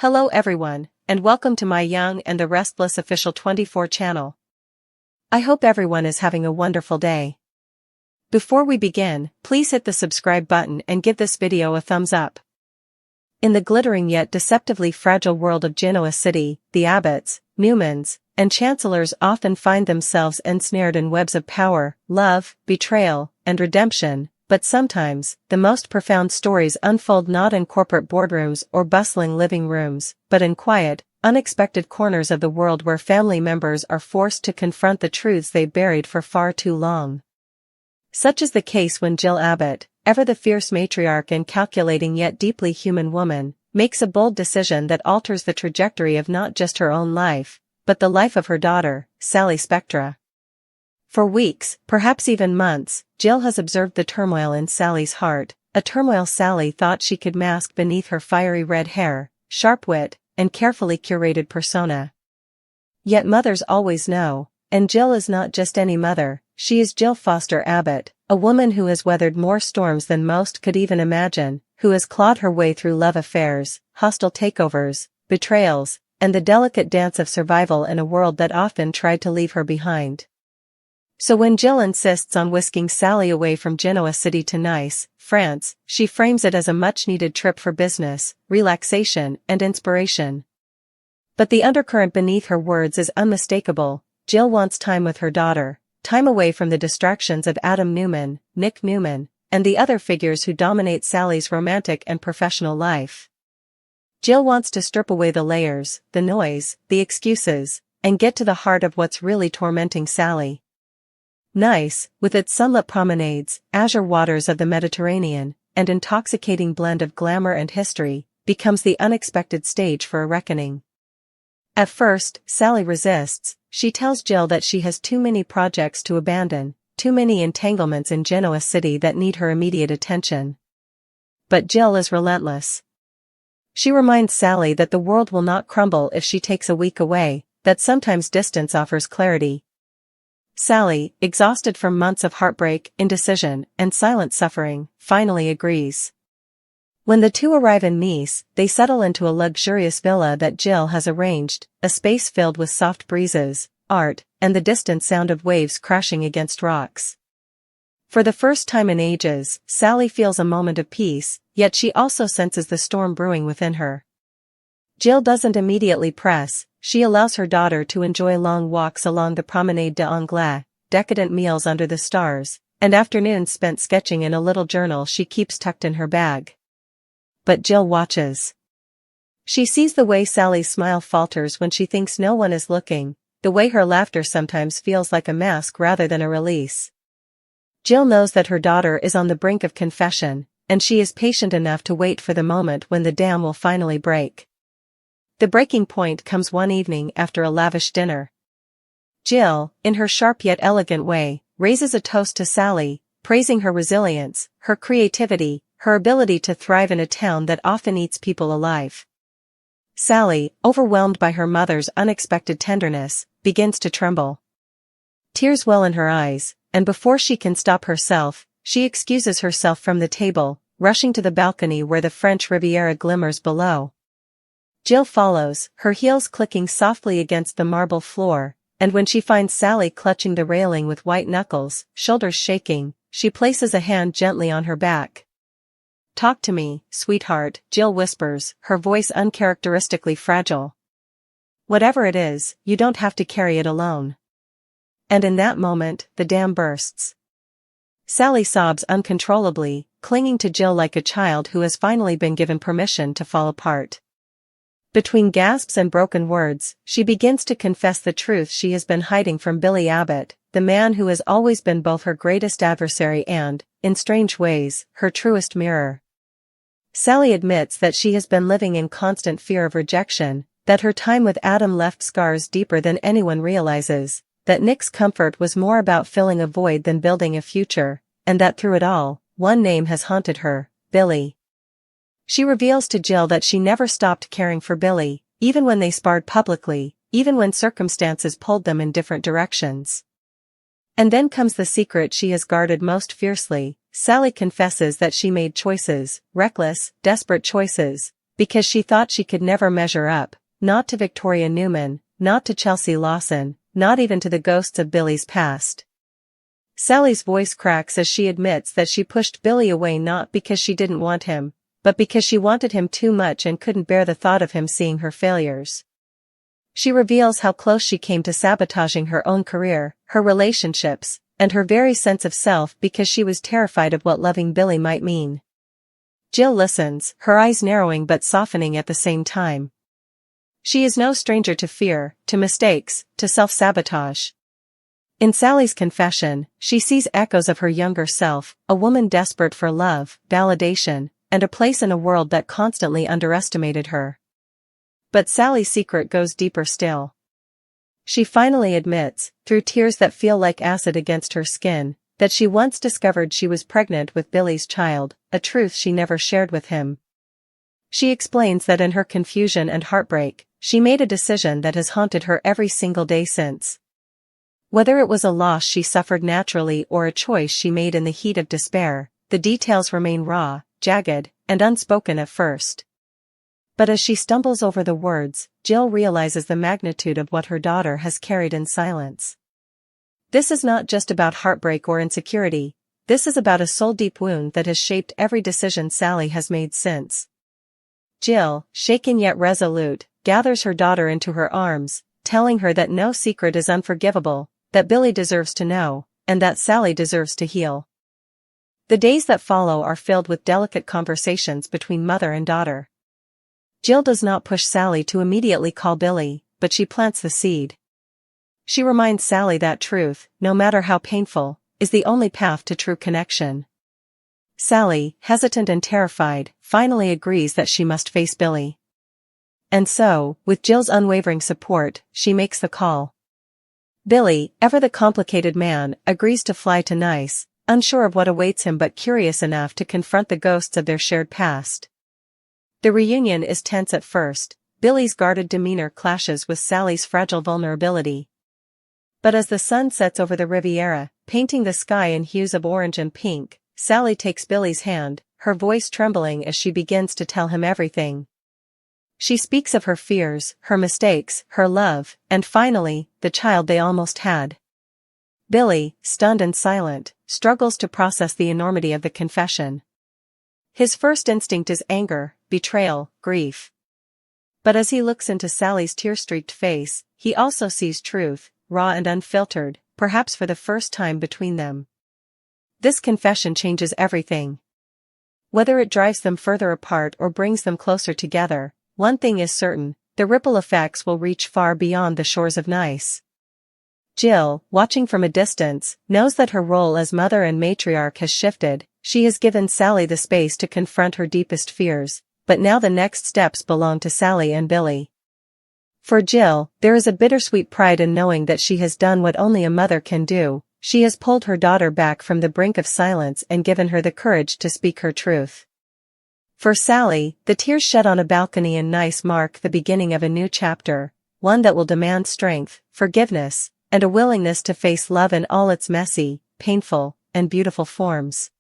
Hello everyone, and welcome to my Young and the Restless official 24 channel. I hope everyone is having a wonderful day. Before we begin, please hit the subscribe button and give this video a thumbs up. In the glittering yet deceptively fragile world of Genoa City, the abbots, Newmans, and chancellors often find themselves ensnared in webs of power, love, betrayal, and redemption. But sometimes, the most profound stories unfold not in corporate boardrooms or bustling living rooms, but in quiet, unexpected corners of the world where family members are forced to confront the truths they buried for far too long. Such is the case when Jill Abbott, ever the fierce matriarch and calculating yet deeply human woman, makes a bold decision that alters the trajectory of not just her own life, but the life of her daughter, Sally Spectra. For weeks, perhaps even months, Jill has observed the turmoil in Sally's heart, a turmoil Sally thought she could mask beneath her fiery red hair, sharp wit, and carefully curated persona. Yet mothers always know, and Jill is not just any mother, she is Jill Foster Abbott, a woman who has weathered more storms than most could even imagine, who has clawed her way through love affairs, hostile takeovers, betrayals, and the delicate dance of survival in a world that often tried to leave her behind. So when Jill insists on whisking Sally away from Genoa City to Nice, France, she frames it as a much-needed trip for business, relaxation, and inspiration. But the undercurrent beneath her words is unmistakable. Jill wants time with her daughter, time away from the distractions of Adam Newman, Nick Newman, and the other figures who dominate Sally's romantic and professional life. Jill wants to strip away the layers, the noise, the excuses, and get to the heart of what's really tormenting Sally. Nice, with its sunlit promenades, azure waters of the Mediterranean, and intoxicating blend of glamour and history, becomes the unexpected stage for a reckoning. At first, Sally resists. She tells Jill that she has too many projects to abandon, too many entanglements in Genoa City that need her immediate attention. But Jill is relentless. She reminds Sally that the world will not crumble if she takes a week away, that sometimes distance offers clarity. Sally, exhausted from months of heartbreak, indecision, and silent suffering, finally agrees. When the two arrive in Nice, they settle into a luxurious villa that Jill has arranged, a space filled with soft breezes, art, and the distant sound of waves crashing against rocks. For the first time in ages, Sally feels a moment of peace, yet she also senses the storm brewing within her. Jill doesn't immediately press. She allows her daughter to enjoy long walks along the Promenade d'Anglais, decadent meals under the stars, and afternoons spent sketching in a little journal she keeps tucked in her bag. But Jill watches. She sees the way Sally's smile falters when she thinks no one is looking, the way her laughter sometimes feels like a mask rather than a release. Jill knows that her daughter is on the brink of confession, and she is patient enough to wait for the moment when the dam will finally break. The breaking point comes one evening after a lavish dinner. Jill, in her sharp yet elegant way, raises a toast to Sally, praising her resilience, her creativity, her ability to thrive in a town that often eats people alive. Sally, overwhelmed by her mother's unexpected tenderness, begins to tremble. Tears well in her eyes, and before she can stop herself, she excuses herself from the table, rushing to the balcony where the French Riviera glimmers below. Jill follows, her heels clicking softly against the marble floor, and when she finds Sally clutching the railing with white knuckles, shoulders shaking, she places a hand gently on her back. "Talk to me, sweetheart," Jill whispers, her voice uncharacteristically fragile. "Whatever it is, you don't have to carry it alone." And in that moment, the dam bursts. Sally sobs uncontrollably, clinging to Jill like a child who has finally been given permission to fall apart. Between gasps and broken words, she begins to confess the truth she has been hiding from Billy Abbott, the man who has always been both her greatest adversary and, in strange ways, her truest mirror. Sally admits that she has been living in constant fear of rejection, that her time with Adam left scars deeper than anyone realizes, that Nick's comfort was more about filling a void than building a future, and that through it all, one name has haunted her, Billy. She reveals to Jill that she never stopped caring for Billy, even when they sparred publicly, even when circumstances pulled them in different directions. And then comes the secret she has guarded most fiercely. Sally confesses that she made choices, reckless, desperate choices, Because she thought she could never measure up, not to Victoria Newman, not to Chelsea Lawson, not even to the ghosts of Billy's past. Sally's voice cracks as she admits that she pushed Billy away not because she didn't want him, but because she wanted him too much and couldn't bear the thought of him seeing her failures. She reveals how close she came to sabotaging her own career, her relationships, and her very sense of self because she was terrified of what loving Billy might mean. Jill listens, her eyes narrowing but softening at the same time. She is no stranger to fear, to mistakes, to self-sabotage. In Sally's confession, she sees echoes of her younger self, a woman desperate for love, validation, and a place in a world that constantly underestimated her. But Sally's secret goes deeper still. She finally admits, through tears that feel like acid against her skin, that she once discovered she was pregnant with Billy's child, a truth she never shared with him. She explains that in her confusion and heartbreak, she made a decision that has haunted her every single day since. Whether it was a loss she suffered naturally or a choice she made in the heat of despair, the details remain raw, jagged, and unspoken at first. But as she stumbles over the words, Jill realizes the magnitude of what her daughter has carried in silence. This is not just about heartbreak or insecurity, this is about a soul-deep wound that has shaped every decision Sally has made since. Jill, shaken yet resolute, gathers her daughter into her arms, telling her that no secret is unforgivable, that Billy deserves to know, and that Sally deserves to heal. The days that follow are filled with delicate conversations between mother and daughter. Jill does not push Sally to immediately call Billy, but she plants the seed. She reminds Sally that truth, no matter how painful, is the only path to true connection. Sally, hesitant and terrified, finally agrees that she must face Billy. And so, with Jill's unwavering support, she makes the call. Billy, ever the complicated man, agrees to fly to Nice, unsure of what awaits him but curious enough to confront the ghosts of their shared past. The reunion is tense at first, Billy's guarded demeanor clashes with Sally's fragile vulnerability. But as the sun sets over the Riviera, painting the sky in hues of orange and pink, Sally takes Billy's hand, her voice trembling as she begins to tell him everything. She speaks of her fears, her mistakes, her love, and finally, the child they almost had. Billy, stunned and silent, struggles to process the enormity of the confession. His first instinct is anger, betrayal, grief. But as he looks into Sally's tear-streaked face, he also sees truth, raw and unfiltered, perhaps for the first time between them. This confession changes everything. Whether it drives them further apart or brings them closer together, one thing is certain, the ripple effects will reach far beyond the shores of Nice. Jill, watching from a distance, knows that her role as mother and matriarch has shifted. She has given Sally the space to confront her deepest fears, but now the next steps belong to Sally and Billy. For Jill, there is a bittersweet pride in knowing that she has done what only a mother can do. She has pulled her daughter back from the brink of silence and given her the courage to speak her truth. For Sally, the tears shed on a balcony in Nice mark the beginning of a new chapter, one that will demand strength, forgiveness, and a willingness to face love in all its messy, painful, and beautiful forms.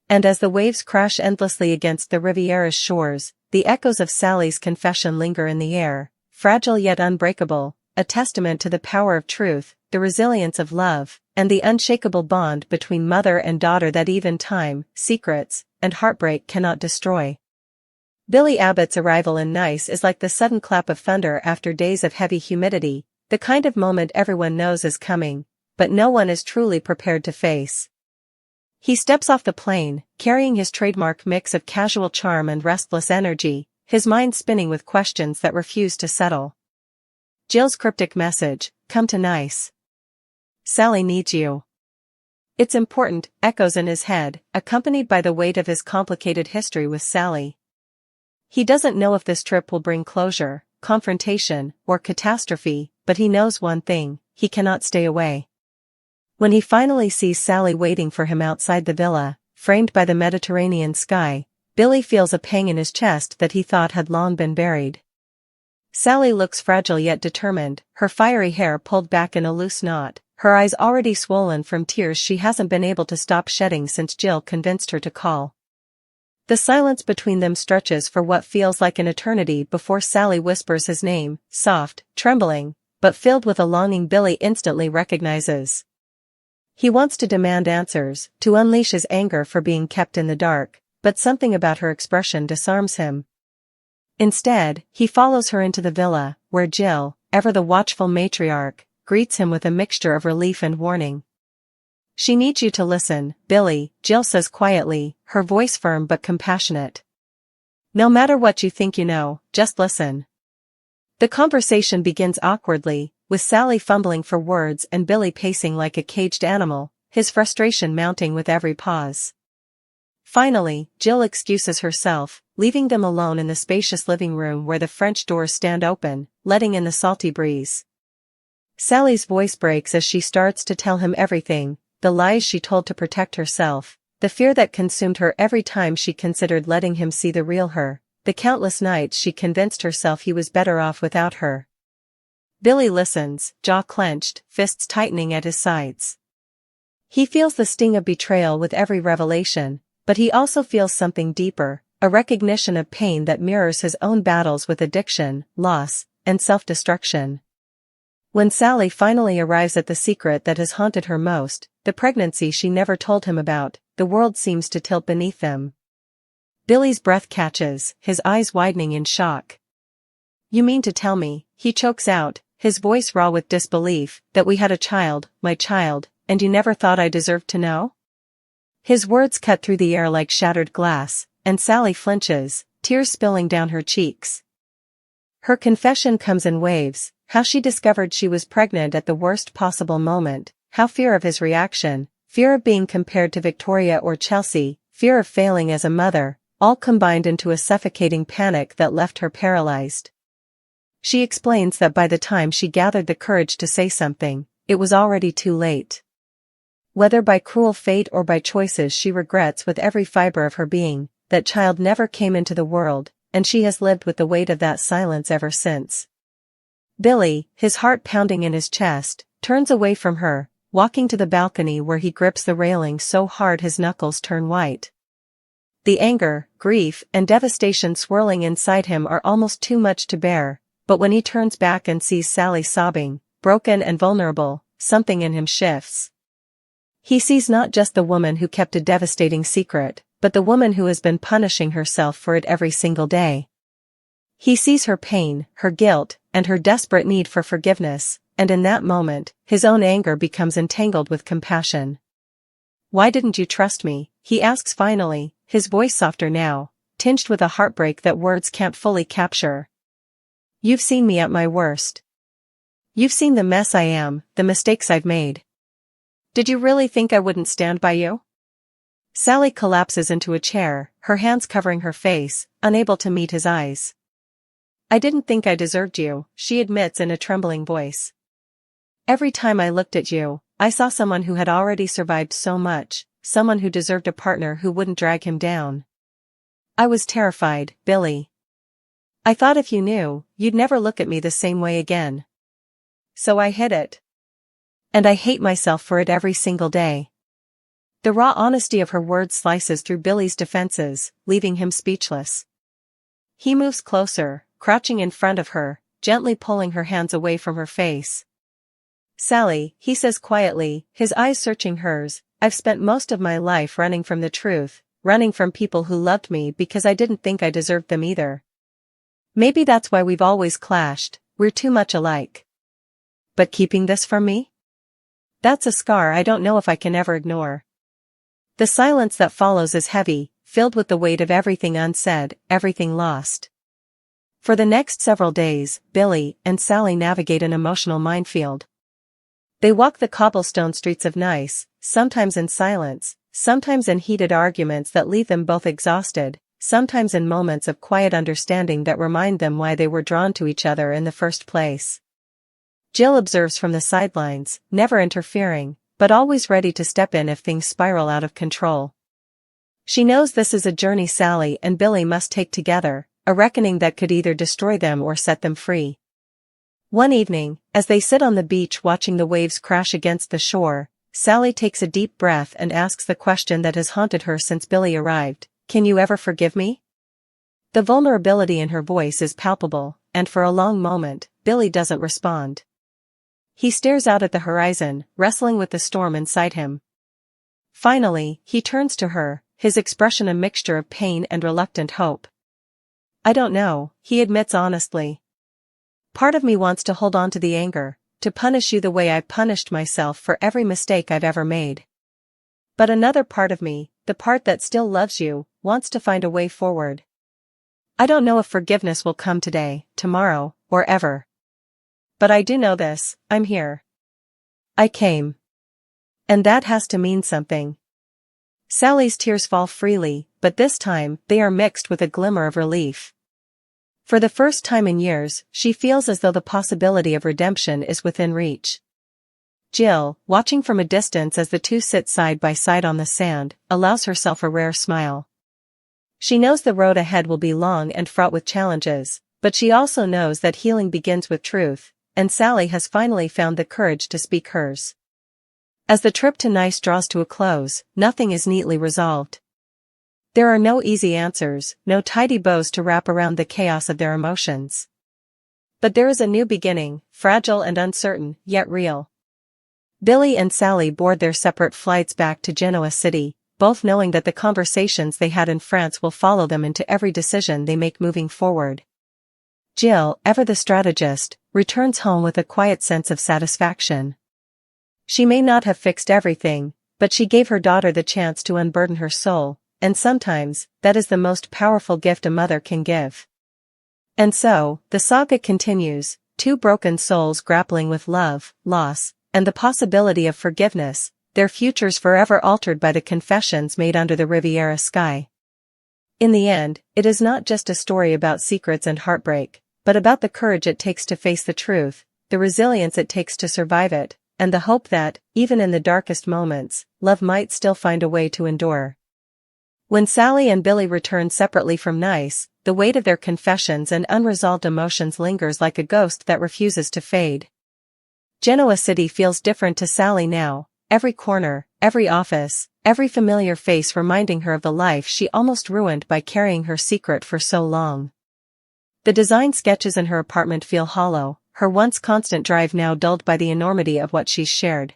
And as the waves crash endlessly against the Riviera's shores, the echoes of Sally's confession linger in the air, fragile yet unbreakable, a testament to the power of truth, the resilience of love, and the unshakable bond between mother and daughter that even time, secrets, and heartbreak cannot destroy. Billy Abbott's arrival in Nice is like the sudden clap of thunder after days of heavy humidity, the kind of moment everyone knows is coming, but no one is truly prepared to face. He steps off the plane, carrying his trademark mix of casual charm and restless energy, his mind spinning with questions that refuse to settle. Jill's cryptic message, "Come to Nice. Sally needs you." "It's important," echoes in his head, accompanied by the weight of his complicated history with Sally. He doesn't know if this trip will bring closure, confrontation, or catastrophe, but he knows one thing, he cannot stay away. When he finally sees Sally waiting for him outside the villa, framed by the Mediterranean sky, Billy feels a pang in his chest that he thought had long been buried. Sally looks fragile yet determined, her fiery hair pulled back in a loose knot, her eyes already swollen from tears she hasn't been able to stop shedding since Jill convinced her to call. The silence between them stretches for what feels like an eternity before Sally whispers his name, soft, trembling, but filled with a longing Billy instantly recognizes. He wants to demand answers, to unleash his anger for being kept in the dark, but something about her expression disarms him. Instead, he follows her into the villa, where Jill, ever the watchful matriarch, greets him with a mixture of relief and warning. "She needs you to listen, Billy," Jill says quietly, her voice firm but compassionate. "No matter what you think you know, just listen." The conversation begins awkwardly, with Sally fumbling for words and Billy pacing like a caged animal, his frustration mounting with every pause. Finally, Jill excuses herself, leaving them alone in the spacious living room where the French doors stand open, letting in the salty breeze. Sally's voice breaks as she starts to tell him everything, the lies she told to protect herself, the fear that consumed her every time she considered letting him see the real her, the countless nights she convinced herself he was better off without her. Billy listens, jaw clenched, fists tightening at his sides. He feels the sting of betrayal with every revelation, but he also feels something deeper, a recognition of pain that mirrors his own battles with addiction, loss, and self-destruction. When Sally finally arrives at the secret that has haunted her most, the pregnancy she never told him about, the world seems to tilt beneath them. Billy's breath catches, his eyes widening in shock. "You mean to tell me," he chokes out, his voice raw with disbelief, "that we had a child, my child, and you never thought I deserved to know?" His words cut through the air like shattered glass, and Sally flinches, tears spilling down her cheeks. Her confession comes in waves, how she discovered she was pregnant at the worst possible moment, how fear of his reaction, fear of being compared to Victoria or Chelsea, fear of failing as a mother, all combined into a suffocating panic that left her paralyzed. She explains that by the time she gathered the courage to say something, it was already too late. Whether by cruel fate or by choices she regrets with every fiber of her being, that child never came into the world, and she has lived with the weight of that silence ever since. Billy, his heart pounding in his chest, turns away from her, walking to the balcony where he grips the railing so hard his knuckles turn white. The anger, grief, and devastation swirling inside him are almost too much to bear, but when he turns back and sees Sally sobbing, broken and vulnerable, something in him shifts. He sees not just the woman who kept a devastating secret, but the woman who has been punishing herself for it every single day. He sees her pain, her guilt, and her desperate need for forgiveness, and in that moment, his own anger becomes entangled with compassion. "Why didn't you trust me?" he asks finally, his voice softer now, tinged with a heartbreak that words can't fully capture. "You've seen me at my worst. You've seen the mess I am, the mistakes I've made. Did you really think I wouldn't stand by you?" Sally collapses into a chair, her hands covering her face, unable to meet his eyes. "I didn't think I deserved you," she admits in a trembling voice. "Every time I looked at you, I saw someone who had already survived so much, someone who deserved a partner who wouldn't drag him down. I was terrified, Billy. I thought if you knew, you'd never look at me the same way again. So I hid it. And I hate myself for it every single day." The raw honesty of her words slices through Billy's defenses, leaving him speechless. He moves closer, crouching in front of her, gently pulling her hands away from her face. "Sally," he says quietly, his eyes searching hers, "I've spent most of my life running from the truth, running from people who loved me because I didn't think I deserved them either. Maybe that's why we've always clashed, we're too much alike. But keeping this from me? That's a scar I don't know if I can ever ignore." The silence that follows is heavy, filled with the weight of everything unsaid, everything lost. For the next several days, Billy and Sally navigate an emotional minefield. They walk the cobblestone streets of Nice, sometimes in silence, sometimes in heated arguments that leave them both exhausted, sometimes in moments of quiet understanding that remind them why they were drawn to each other in the first place. Jill observes from the sidelines, never interfering, but always ready to step in if things spiral out of control. She knows this is a journey Sally and Billy must take together, a reckoning that could either destroy them or set them free. One evening, as they sit on the beach watching the waves crash against the shore, Sally takes a deep breath and asks the question that has haunted her since Billy arrived, can you ever forgive me? The vulnerability in her voice is palpable, and for a long moment, Billy doesn't respond. He stares out at the horizon, wrestling with the storm inside him. Finally, he turns to her, his expression a mixture of pain and reluctant hope. I don't know, he admits honestly. Part of me wants to hold on to the anger, to punish you the way I punished myself for every mistake I've ever made. But another part of me, the part that still loves you, wants to find a way forward. I don't know if forgiveness will come today, tomorrow, or ever. But I do know this, I'm here. I came. And that has to mean something. Sally's tears fall freely, but this time, they are mixed with a glimmer of relief. For the first time in years, she feels as though the possibility of redemption is within reach. Jill, watching from a distance as the two sit side by side on the sand, allows herself a rare smile. She knows the road ahead will be long and fraught with challenges, but she also knows that healing begins with truth, and Sally has finally found the courage to speak hers. As the trip to Nice draws to a close, nothing is neatly resolved. There are no easy answers, no tidy bows to wrap around the chaos of their emotions. But there is a new beginning, fragile and uncertain, yet real. Billy and Sally board their separate flights back to Genoa City, both knowing that the conversations they had in France will follow them into every decision they make moving forward. Jill, ever the strategist, returns home with a quiet sense of satisfaction. She may not have fixed everything, but she gave her daughter the chance to unburden her soul, and sometimes, that is the most powerful gift a mother can give. And so, the saga continues, two broken souls grappling with love, loss, and the possibility of forgiveness, their futures forever altered by the confessions made under the Riviera sky. In the end, it is not just a story about secrets and heartbreak, but about the courage it takes to face the truth, the resilience it takes to survive it, and the hope that, even in the darkest moments, love might still find a way to endure. When Sally and Billy return separately from Nice, the weight of their confessions and unresolved emotions lingers like a ghost that refuses to fade. Genoa City feels different to Sally now, every corner, every office, every familiar face reminding her of the life she almost ruined by carrying her secret for so long. The design sketches in her apartment feel hollow, her once constant drive now dulled by the enormity of what she's shared.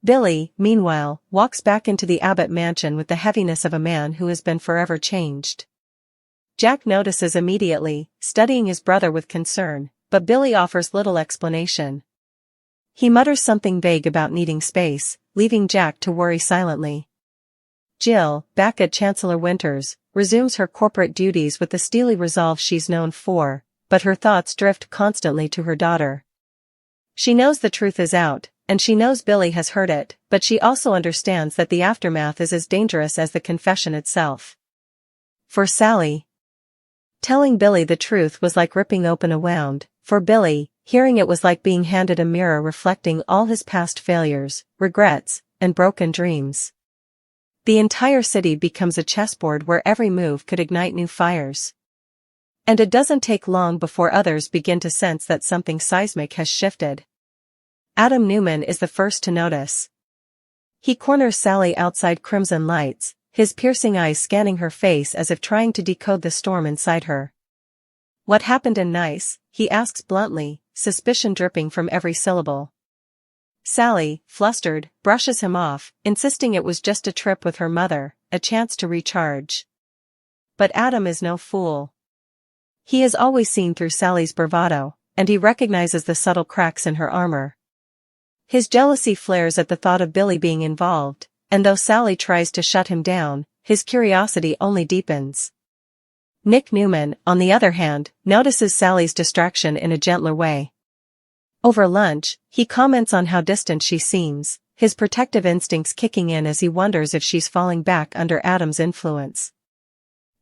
Billy, meanwhile, walks back into the Abbott mansion with the heaviness of a man who has been forever changed. Jack notices immediately, studying his brother with concern, but Billy offers little explanation. He mutters something vague about needing space, leaving Jack to worry silently. Jill, back at Chancellor Winters, resumes her corporate duties with the steely resolve she's known for, but her thoughts drift constantly to her daughter. She knows the truth is out, and she knows Billy has heard it, but she also understands that the aftermath is as dangerous as the confession itself. For Sally, telling Billy the truth was like ripping open a wound. For Billy, hearing it was like being handed a mirror reflecting all his past failures, regrets, and broken dreams. The entire city becomes a chessboard where every move could ignite new fires. And it doesn't take long before others begin to sense that something seismic has shifted. Adam Newman is the first to notice. He corners Sally outside Crimson Lights, his piercing eyes scanning her face as if trying to decode the storm inside her. What happened in Nice? He asks bluntly, suspicion dripping from every syllable. Sally, flustered, brushes him off, insisting it was just a trip with her mother, a chance to recharge. But Adam is no fool. He has always seen through Sally's bravado, and he recognizes the subtle cracks in her armor. His jealousy flares at the thought of Billy being involved, and though Sally tries to shut him down, his curiosity only deepens. Nick Newman, on the other hand, notices Sally's distraction in a gentler way. Over lunch, he comments on how distant she seems, his protective instincts kicking in as he wonders if she's falling back under Adam's influence.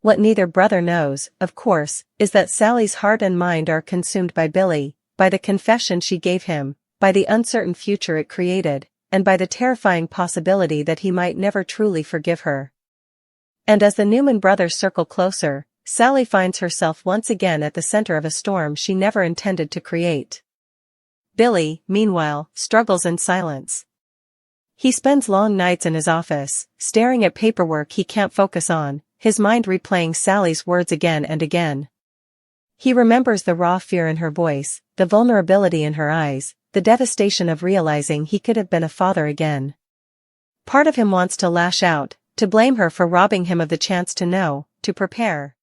What neither brother knows, of course, is that Sally's heart and mind are consumed by Billy, by the confession she gave him, by the uncertain future it created, and by the terrifying possibility that he might never truly forgive her. And as the Newman brothers circle closer, Sally finds herself once again at the center of a storm she never intended to create. Billy, meanwhile, struggles in silence. He spends long nights in his office, staring at paperwork he can't focus on, his mind replaying Sally's words again and again. He remembers the raw fear in her voice, the vulnerability in her eyes, the devastation of realizing he could have been a father again. Part of him wants to lash out, to blame her for robbing him of the chance to know, to prepare.